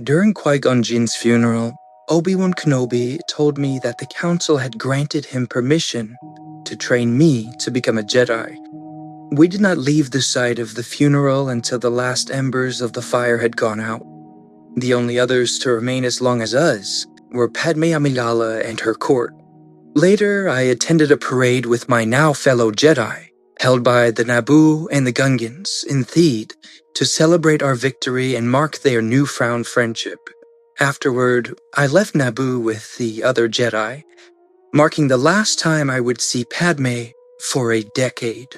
During Qui-Gon Jinn's funeral, Obi-Wan Kenobi told me that the Council had granted him permission to train me to become a Jedi. We did not leave the site of the funeral until the last embers of the fire had gone out. The only others to remain as long as us were Padme Amidala and her court. Later, I attended a parade with my now fellow Jedi, held by the Naboo and the Gungans in Theed, to celebrate our victory and mark their newfound friendship. Afterward, I left Naboo with the other Jedi, marking the last time I would see Padme for a decade.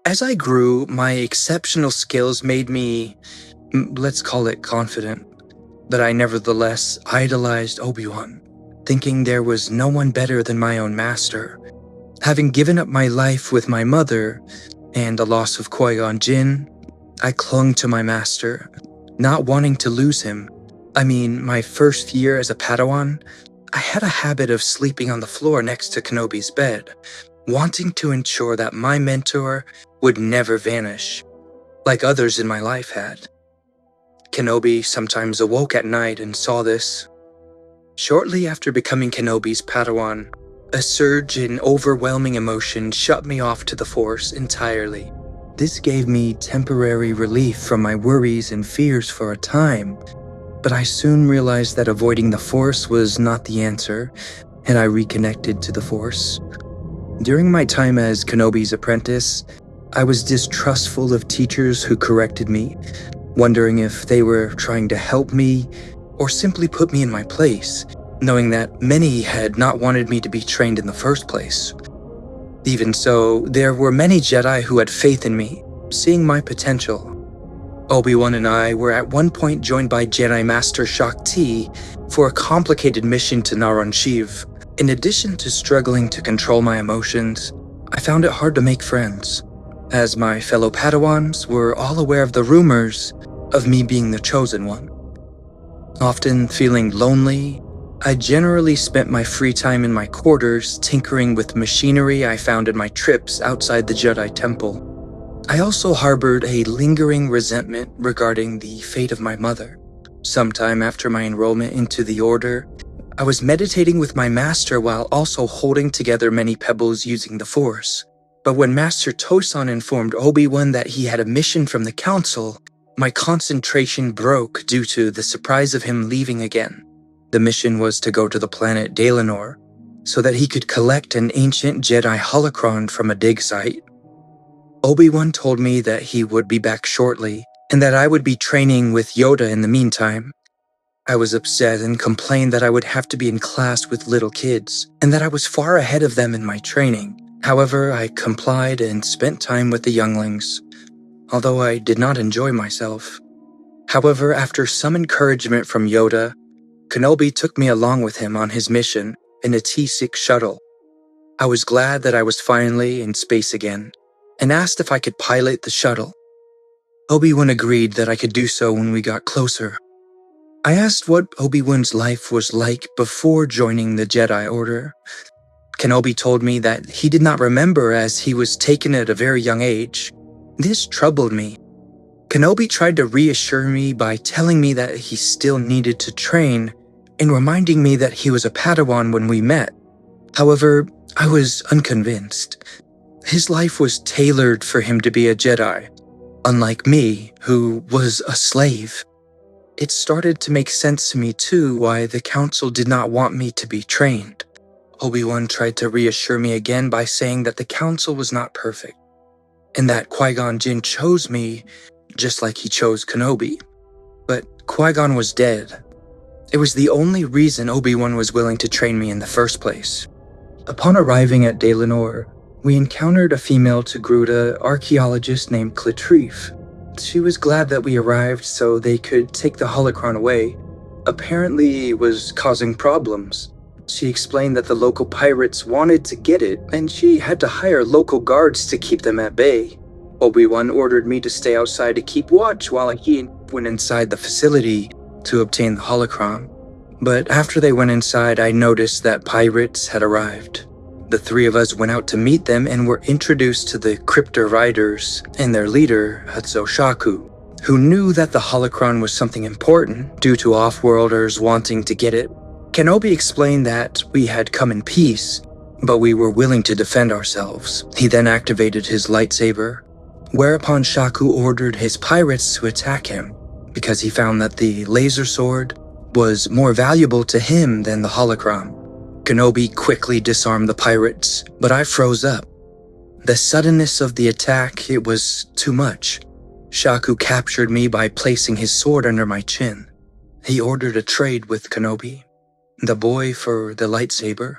As I grew, my exceptional skills made me, let's call it confident, but I nevertheless idolized Obi-Wan, thinking there was no one better than my own master. Having given up my life with my mother and the loss of Qui-Gon Jinn, I clung to my master, not wanting to lose him. My first year as a Padawan, I had a habit of sleeping on the floor next to Kenobi's bed, wanting to ensure that my mentor would never vanish, like others in my life had. Kenobi sometimes awoke at night and saw this. Shortly after becoming Kenobi's Padawan, a surge in overwhelming emotion shut me off to the Force entirely. This gave me temporary relief from my worries and fears for a time, but I soon realized that avoiding the Force was not the answer, and I reconnected to the Force. During my time as Kenobi's apprentice, I was distrustful of teachers who corrected me, wondering if they were trying to help me or simply put me in my place, knowing that many had not wanted me to be trained in the first place. Even so, there were many Jedi who had faith in me, seeing my potential. Obi-Wan and I were at one point joined by Jedi Master Shaak Ti for a complicated mission to Naron Shiv. In addition to struggling to control my emotions, I found it hard to make friends, as my fellow Padawans were all aware of the rumors of me being the chosen one. Often feeling lonely, I generally spent my free time in my quarters tinkering with machinery I found in my trips outside the Jedi Temple. I also harbored a lingering resentment regarding the fate of my mother. Sometime after my enrollment into the Order, I was meditating with my master while also holding together many pebbles using the Force. But when Master Tosan informed Obi-Wan that he had a mission from the Council, my concentration broke due to the surprise of him leaving again. The mission was to go to the planet Daelanor, so that he could collect an ancient Jedi holocron from a dig site. Obi-Wan told me that he would be back shortly, and that I would be training with Yoda in the meantime. I was upset and complained that I would have to be in class with little kids, and that I was far ahead of them in my training. However, I complied and spent time with the younglings, although I did not enjoy myself. However, after some encouragement from Yoda, Kenobi took me along with him on his mission in a T-6 shuttle. I was glad that I was finally in space again, and asked if I could pilot the shuttle. Obi-Wan agreed that I could do so when we got closer. I asked what Obi-Wan's life was like before joining the Jedi Order. Kenobi told me that he did not remember as he was taken at a very young age. This troubled me. Kenobi tried to reassure me by telling me that he still needed to train and reminding me that he was a Padawan when we met. However, I was unconvinced. His life was tailored for him to be a Jedi, unlike me, who was a slave. It started to make sense to me too why the Council did not want me to be trained. Obi-Wan tried to reassure me again by saying that the Council was not perfect, and that Qui-Gon Jinn chose me just like he chose Kenobi. But Qui-Gon was dead. It was the only reason Obi-Wan was willing to train me in the first place. Upon arriving at Daelanor, we encountered a female Togruta archaeologist named Clatrief. She was glad that we arrived so they could take the holocron away. Apparently, it was causing problems. She explained that the local pirates wanted to get it, and she had to hire local guards to keep them at bay. Obi-Wan ordered me to stay outside to keep watch while he went inside the facility to obtain the holocron. But after they went inside, I noticed that pirates had arrived. The three of us went out to meet them and were introduced to the Cryptor Riders and their leader, Hatzo Shaku. who knew that the holocron was something important due to off-worlders wanting to get it. Kenobi explained that we had come in peace, but we were willing to defend ourselves. He then activated his lightsaber, whereupon Shaku ordered his pirates to attack him, because he found that the laser sword was more valuable to him than the holocron. Kenobi quickly disarmed the pirates, but I froze up. The suddenness of the attack, it was too much. Shaku captured me by placing his sword under my chin. He ordered a trade with Kenobi, the boy for the lightsaber,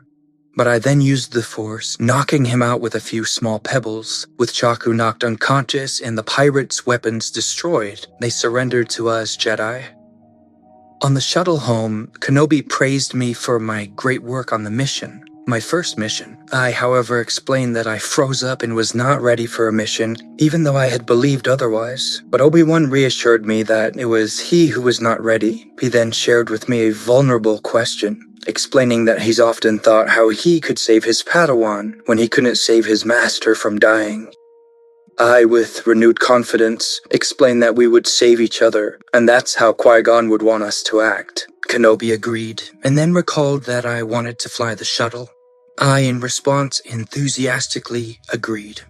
but I then used the Force, knocking him out with a few small pebbles. With Shaku knocked unconscious and the pirates' weapons destroyed, they surrendered to us Jedi. On the shuttle home, Kenobi praised me for my great work on the mission, my first mission. I, however, explained that I froze up and was not ready for a mission, even though I had believed otherwise. But Obi-Wan reassured me that it was he who was not ready. He then shared with me a vulnerable question, explaining that he's often thought how he could save his Padawan when he couldn't save his master from dying. I, with renewed confidence, explained that we would save each other, and that's how Qui-Gon would want us to act. Kenobi agreed, and then recalled that I wanted to fly the shuttle. I, in response, enthusiastically agreed.